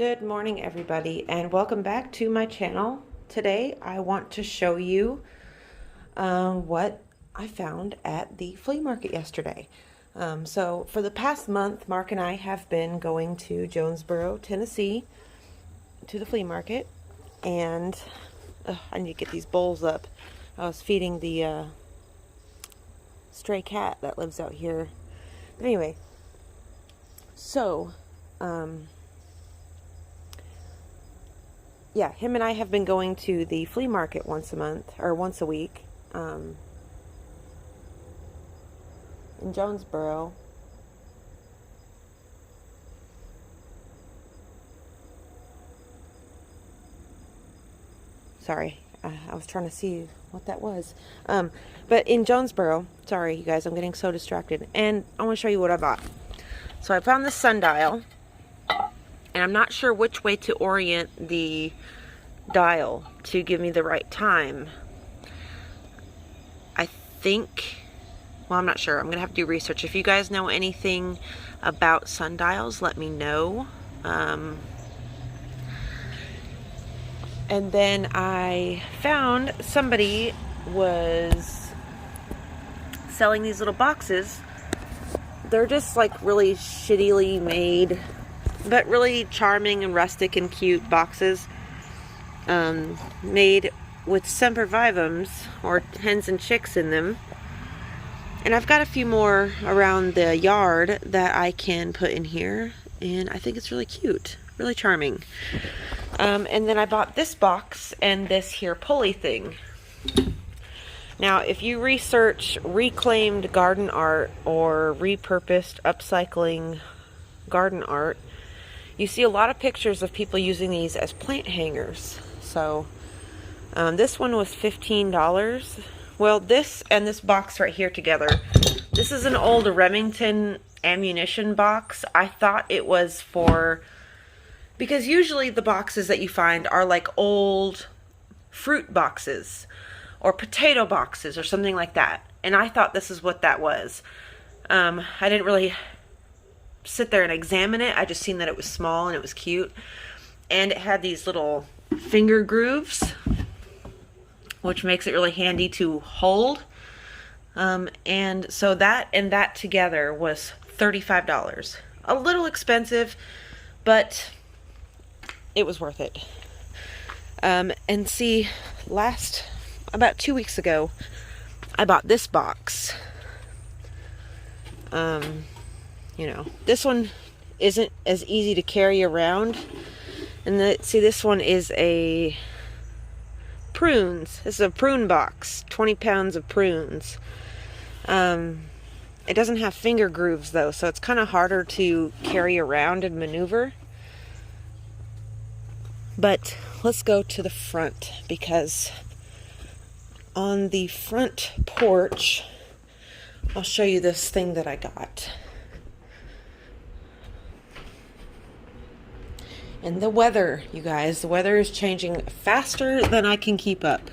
Good morning, everybody, and welcome back to my channel. Today I want to show you what I found at the flea market yesterday. So for the past month, Mark and I have been going to Jonesboro, Tennessee to the flea market, and I need to get these bowls up. I was feeding the stray cat that lives out here. But anyway, so yeah, him and I have been going to the flea market once a month, or once a week, in Jonesboro. Sorry, I was trying to see what that was. But in Jonesboro, sorry you guys, I'm getting so distracted, and I want to show you what I bought. So I found this sundial, and I'm not sure which way to orient the dial to give me the right time. I think, well, I'm not sure. I'm gonna have to do research. If you guys know anything about sundials, let me know. And then I found somebody was selling these little boxes. They're just like really shittily made, but really charming and rustic and cute boxes, made with sempervivums, or hens and chicks, in them. And I've got a few more around the yard that I can put in here, and I think it's really cute, really charming. And then I bought this box and this here pulley thing. Now, if you research reclaimed garden art or repurposed upcycling garden art, you see a lot of pictures of people using these as plant hangers. So this one was $15. Well, this and this box right here together, this is an old Remington Ammunition Box. I thought it was for, because usually the boxes that you find are like old fruit boxes or potato boxes or something like that, and I thought this is what that was. I didn't really sit there and examine it. I just seen that it was small and it was cute, and it had these little finger grooves, which makes it really handy to hold. And so that and that together was $35. A little expensive, but it was worth it. And see, about 2 weeks ago, I bought this box. You know, this one isn't as easy to carry around. And see, this one is a prunes. This is a prune box, 20 pounds of prunes. It doesn't have finger grooves though, so it's kind of harder to carry around and maneuver. But let's go to the front, because on the front porch, I'll show you this thing that I got. And the weather, you guys, the weather is changing faster than I can keep up.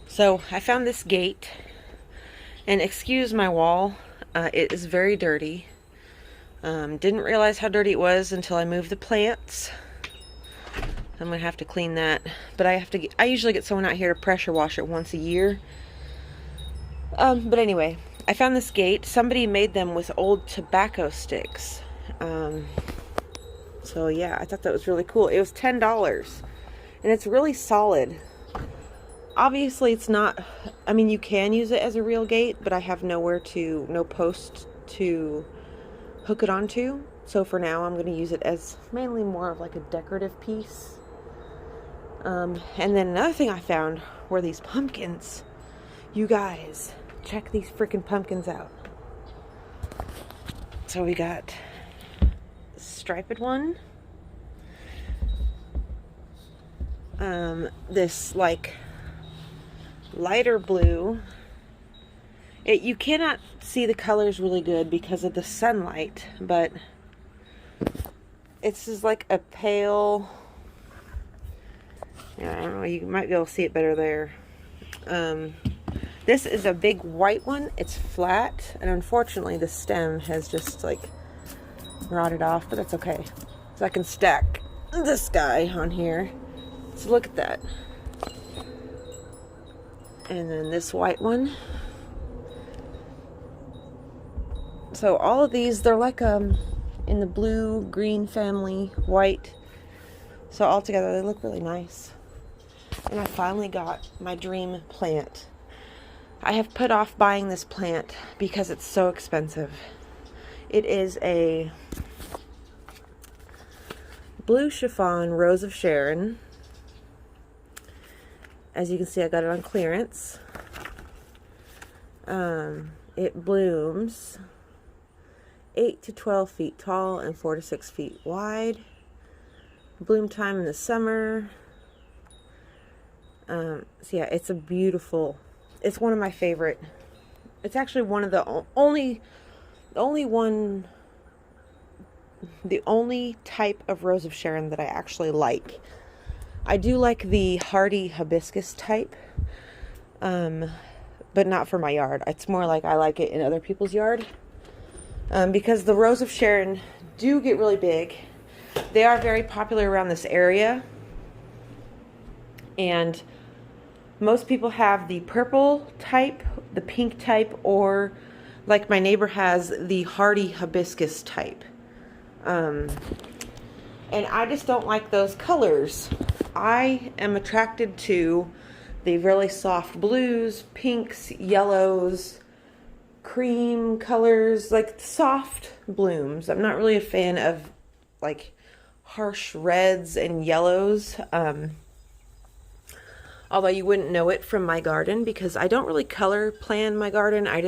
So I found this gate, and excuse my wall, it is very dirty. Didn't realize how dirty it was until I moved the plants. I'm gonna have to clean that, but I usually get someone out here to pressure wash it once a year. But anyway, I found this gate. Somebody made them with old tobacco sticks. So yeah, I thought that was really cool. It was $10, and it's really solid. Obviously it's not, I mean, you can use it as a real gate, but I have no post to hook it onto. So for now, I'm going to use it as mainly more of like a decorative piece. And then another thing I found were these pumpkins. You guys, check these freaking pumpkins out. So we got a striped one. This like lighter blue. You cannot see the colors really good because of the sunlight, but it's just like a pale, yeah, I don't know, you might be able to see it better there. This is a big white one. It's flat, and unfortunately the stem has just like rotted off, but that's okay. So I can stack this guy on here. So look at that. And then this white one. So all of these, they're like in the blue, green family, white. So all together, they look really nice. And I finally got my dream plant. I have put off buying this plant because it's so expensive. It is a blue chiffon rose of Sharon. As you can see, I got it on clearance. It blooms 8 to 12 feet tall and 4 to 6 feet wide. Bloom time in the summer. So yeah, it's a beautiful, it's one of my favorite. It's actually one of the only type of rose of Sharon that I actually like. I do like the hardy hibiscus type, but not for my yard. It's more like I like it in other people's yard, because the rose of Sharon do get really big. They are very popular around this area, and most people have the purple type, the pink type, or like my neighbor has the hardy hibiscus type. And I just don't like those colors. I am attracted to the really soft blues, pinks, yellows, cream colors, like soft blooms. I'm not really a fan of like harsh reds and yellows. Although you wouldn't know it from my garden because I don't really color plan my garden. I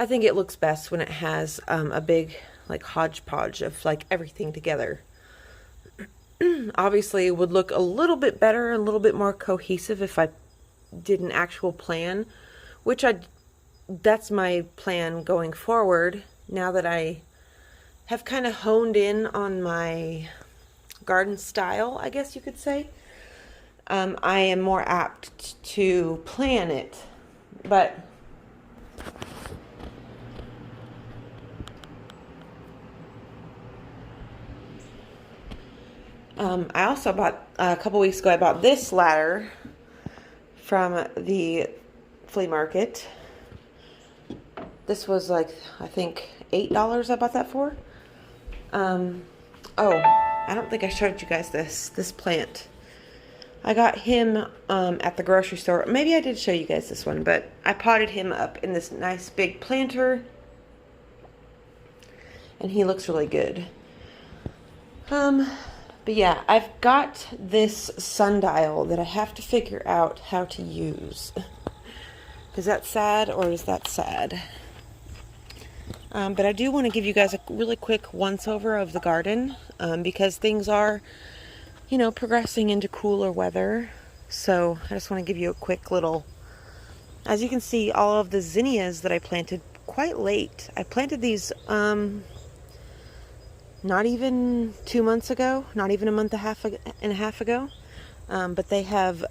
think it looks best when it has a big like hodgepodge of like everything together. Obviously it would look a little bit better, a little bit more cohesive if I did an actual plan, which that's my plan going forward now that I have kind of honed in on my garden style, I guess you could say. I am more apt to plan it, but I also bought, a couple weeks ago, I bought this ladder from the flea market. This was like, I think $8 I bought that for. Oh, I don't think I showed you guys this plant. I got him at the grocery store. Maybe I did show you guys this one, but I potted him up in this nice big planter, and he looks really good. But yeah, I've got this sundial that I have to figure out how to use. Is that sad or is that sad? But I do want to give you guys a really quick once-over of the garden, because things are, you know, progressing into cooler weather. So I just want to give you a quick little, as you can see, all of the zinnias that I planted quite late. I planted these not even 2 months ago, not even a month and a half ago, but they have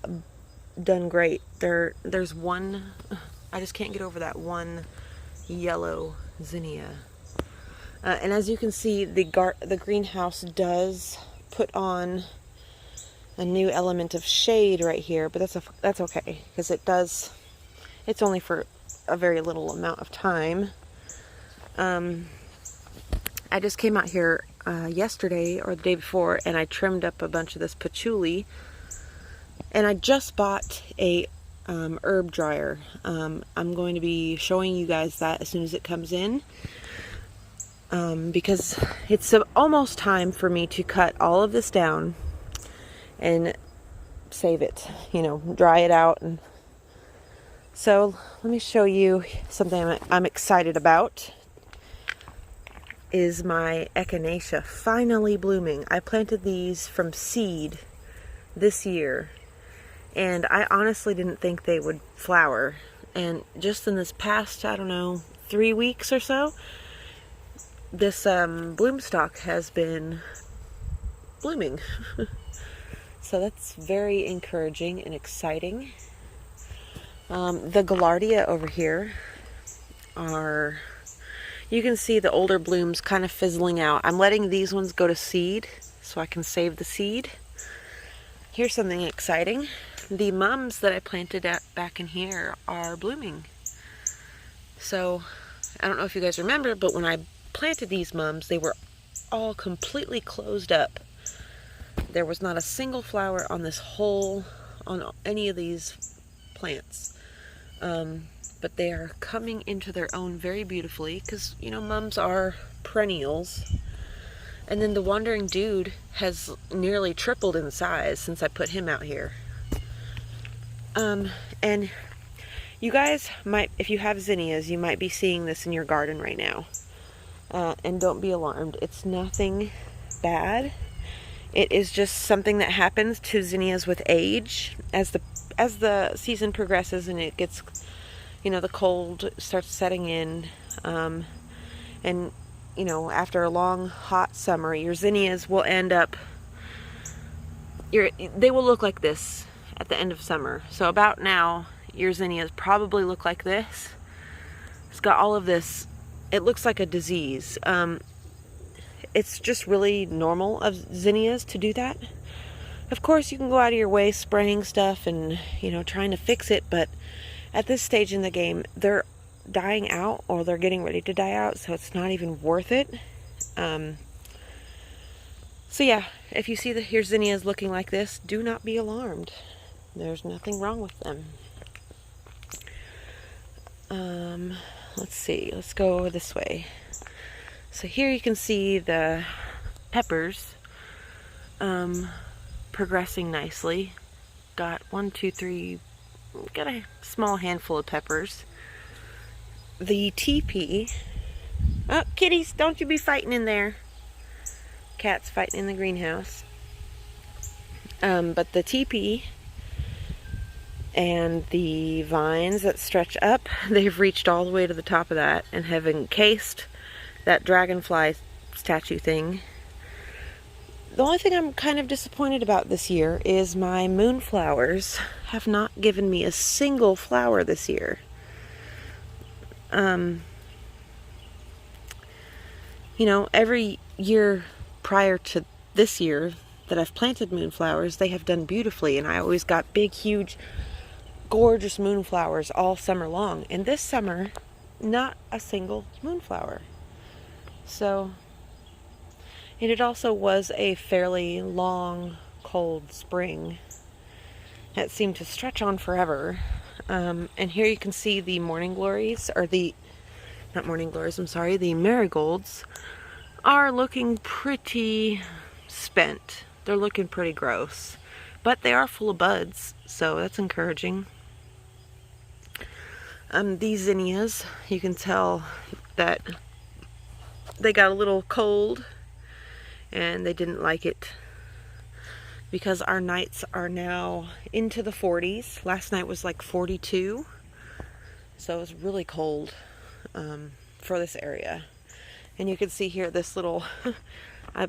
done great. There's one, I just can't get over that one yellow zinnia. And as you can see, the greenhouse does put on a new element of shade right here, but that's okay, because it's only for a very little amount of time. I just came out here yesterday or the day before, and I trimmed up a bunch of this patchouli, and I just bought a herb dryer. I'm going to be showing you guys that as soon as it comes in, because it's almost time for me to cut all of this down and save it, you know, dry it out. And so let me show you something I'm excited about. Is my Echinacea finally blooming. I planted these from seed this year, and I honestly didn't think they would flower. And just in this past, I don't know, 3 weeks or so, this bloom stalk has been blooming. So that's very encouraging and exciting. The Gaillardia over here are, you can see the older blooms kind of fizzling out. I'm letting these ones go to seed so I can save the seed. Here's something exciting. The mums that I planted back in here are blooming. So I don't know if you guys remember, but when I planted these mums, they were all completely closed up. There was not a single flower on on any of these plants. But they are coming into their own very beautifully because, you know, mums are perennials. And then the Wandering Dude has nearly tripled in size since I put him out here. And you guys might, if you have zinnias, you might be seeing this in your garden right now. And don't be alarmed. It's nothing bad. It is just something that happens to zinnias with age. As the season progresses and it gets, you know, the cold starts setting in, and you know, after a long hot summer, your zinnias will end up, they will look like this at the end of summer. So about now, your zinnias probably look like this. It's got all of this, it looks like a disease. It's just really normal of zinnias to do that. Of course, you can go out of your way spraying stuff and, you know, trying to fix it, but at this stage in the game, they're dying out, or they're getting ready to die out, so it's not even worth it. So yeah, if you see your zinnias looking like this, do not be alarmed. There's nothing wrong with them. Let's see, let's go this way. So here you can see the peppers progressing nicely. Got 1, 2, 3, got a small handful of peppers. The teepee, oh kitties, don't you be fighting in there. Cats fighting in the greenhouse. But the teepee and the vines that stretch up, they've reached all the way to the top of that and have encased that dragonfly statue thing. The only thing I'm kind of disappointed about this year is my moonflowers have not given me a single flower this year. You know, every year prior to this year that I've planted moonflowers, they have done beautifully, and I always got big, huge, gorgeous moonflowers all summer long. And this summer, not a single moonflower. So, and it also was a fairly long, cold spring that seemed to stretch on forever. And here you can see the morning glories, or not morning glories, I'm sorry, the marigolds are looking pretty spent. They're looking pretty gross, but they are full of buds, so that's encouraging. These zinnias, you can tell that they got a little cold and they didn't like it because our nights are now into the 40s. Last night was like 42, so it was really cold for this area. And you can see here this little, I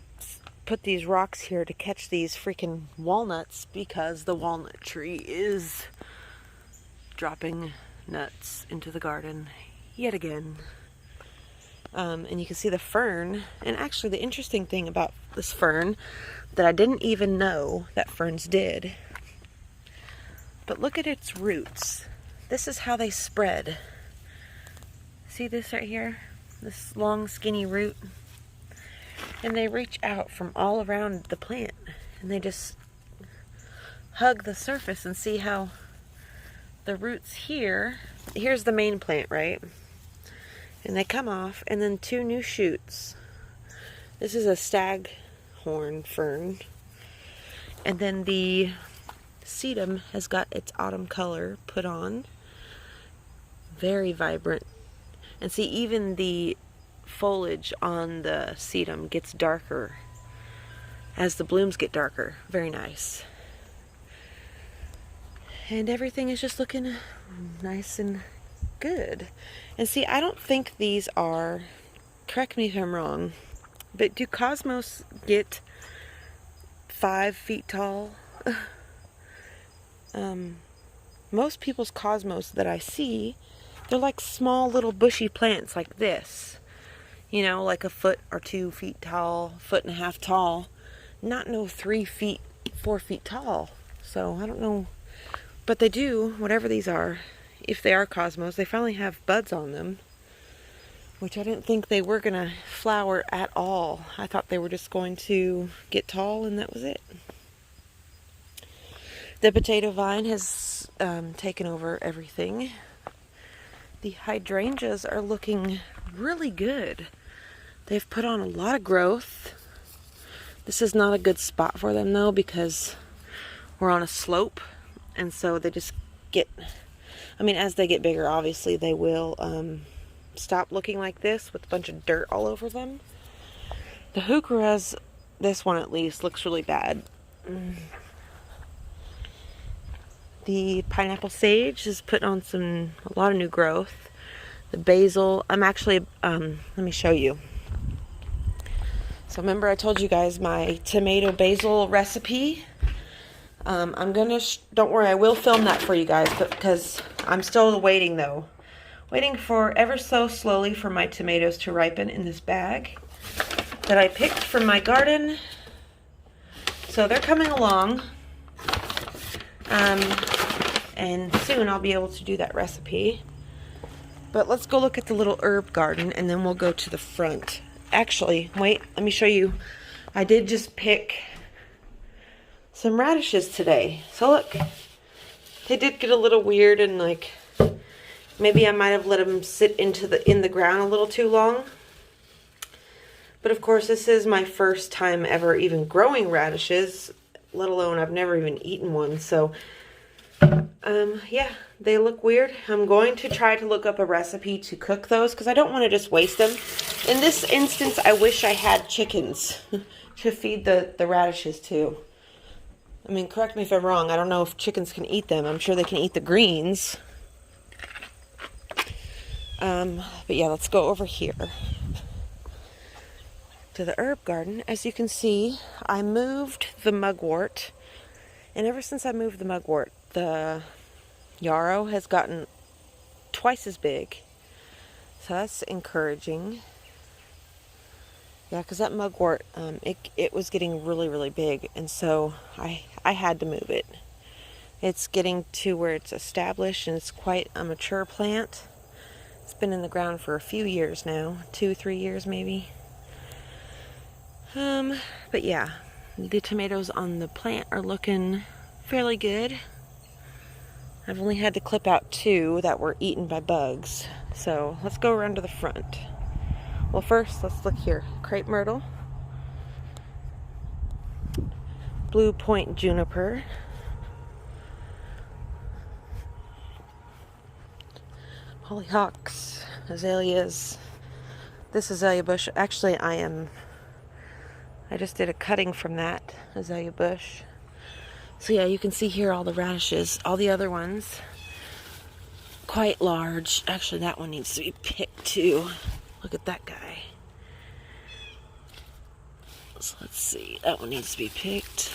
put these rocks here to catch these freaking walnuts because the walnut tree is dropping nuts into the garden yet again. And you can see the fern, and actually the interesting thing about this fern that I didn't even know that ferns did, but look at its roots. This is how they spread. See this right here? This long skinny root, and they reach out from all around the plant and they just hug the surface. And see how the roots here's the main plant, right? And they come off, and then 2 new shoots. This is a staghorn fern, and then the sedum has got its autumn color put on, very vibrant. And see, even the foliage on the sedum gets darker as the blooms get darker. Very nice. And everything is just looking nice and good. And see, I don't think these are, correct me if I'm wrong, but do cosmos get 5 feet tall? Most people's cosmos that I see, they're like small little bushy plants like this. You know, like 1 foot or 2 feet tall, 1.5 feet tall. not no 3 feet, 4 feet tall. So I don't know, but they do, whatever these are, if they are cosmos, they finally have buds on them, which I didn't think they were gonna flower at all. I thought they were just going to get tall and that was it. The potato vine has taken over everything. The hydrangeas are looking really good. They've put on a lot of growth. This is not a good spot for them though, because we're on a slope, and so they just get, I mean, as they get bigger, obviously they will stop looking like this with a bunch of dirt all over them. The heucheras, this one at least, looks really bad. The pineapple sage has put on a lot of new growth. The basil, I'm actually, let me show you. So remember I told you guys my tomato basil recipe? I'm gonna, don't worry, I will film that for you guys, but because I'm still waiting though. Waiting for ever so slowly for my tomatoes to ripen in this bag that I picked from my garden. So they're coming along. And soon I'll be able to do that recipe. But let's go look at the little herb garden and then we'll go to the front. Actually, wait, let me show you. I did just pick some radishes today. So look, they did get a little weird and like, maybe I might have let them sit in the ground a little too long. But of course, this is my first time ever even growing radishes, let alone I've never even eaten one. So, yeah, they look weird. I'm going to try to look up a recipe to cook those because I don't want to just waste them. In this instance, I wish I had chickens to feed the radishes to. I mean, correct me if I'm wrong. I don't know if chickens can eat them. I'm sure they can eat the greens. But yeah, let's go over here to the herb garden. As you can see, I moved the mugwort. And ever since I moved the mugwort, the yarrow has gotten twice as big. So that's encouraging. Yeah, because that mugwort, it was getting really, really big. And so I had to move it. It's getting to where it's established and it's quite a mature plant. It's been in the ground for a few years now. 2-3 years maybe. But yeah, the tomatoes on the plant are looking fairly good. I've only had to clip out 2 that were eaten by bugs. So let's go around to the front. Well, first, let's look here. Crepe Myrtle. Blue Point Juniper. Hollyhocks. Azaleas. This azalea bush. Actually, I just did a cutting from that azalea bush. So yeah, you can see here all the radishes. All the other ones, quite large. Actually, that one needs to be picked too. Look at that guy. So let's see. That one needs to be picked.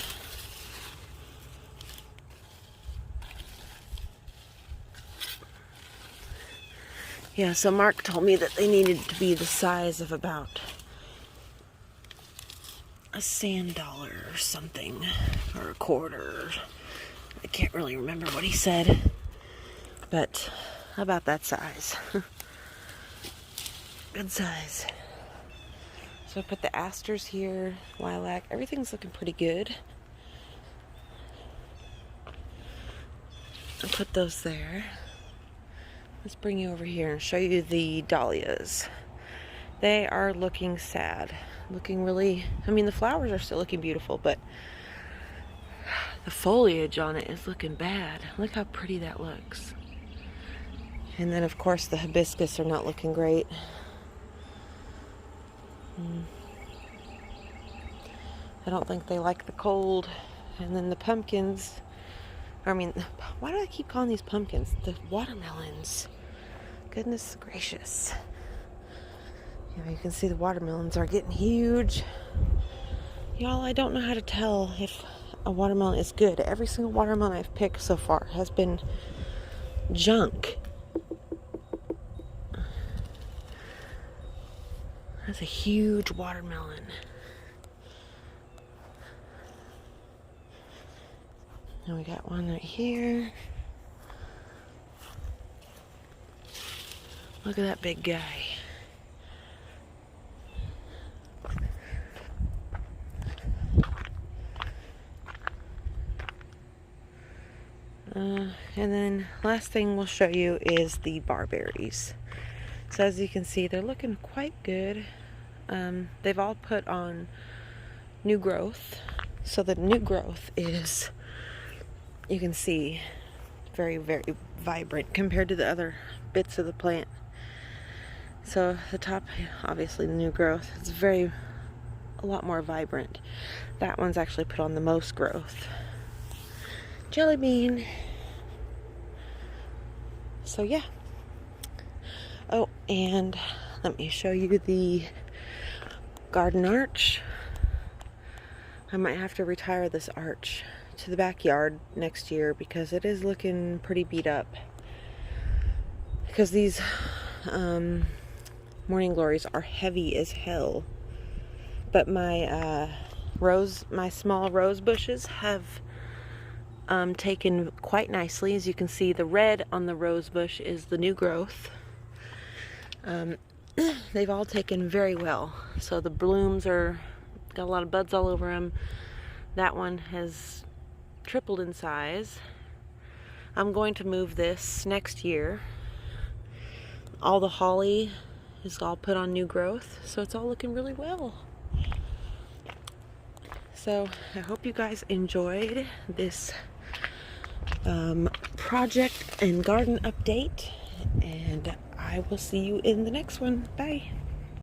Yeah, so Mark told me that they needed to be the size of about a sand dollar or something, or a quarter. I can't really remember what he said, but about that size. Good size. So I put the asters here, lilac, everything's looking pretty good. I'll put those there. Let's bring you over here and show you the dahlias. They are looking sad. Looking really, I mean, the flowers are still looking beautiful, but the foliage on it is looking bad. Look how pretty that looks. And then, of course, the hibiscus are not looking great. I don't think they like the cold. And then the pumpkins, I mean, why do I keep calling these pumpkins? The watermelons. Goodness gracious. You can see the watermelons are getting huge. Y'all, I don't know how to tell if a watermelon is good. Every single watermelon I've picked so far has been junk. That's a huge watermelon. And we got one right here. Look at that big guy. And then last thing we'll show you is the barberries. So as you can see, they're looking quite good. They've all put on new growth. So the new growth is, you can see, very, very vibrant compared to the other bits of the plant. So the top, obviously the new growth, is a lot more vibrant. That one's actually put on the most growth. Jelly bean. So yeah. Oh, and let me show you the garden arch. I might have to retire this arch to the backyard next year because it is looking pretty beat up. Because these morning glories are heavy as hell. But my small rose bushes have taken quite nicely. As you can see, the red on the rose bush is the new growth. They've all taken very well. So the blooms got a lot of buds all over them. That one has tripled in size. I'm going to move this next year. All the holly is all put on new growth, so it's all looking really well. So I hope you guys enjoyed this project and garden update, and I will see you in the next one. Bye.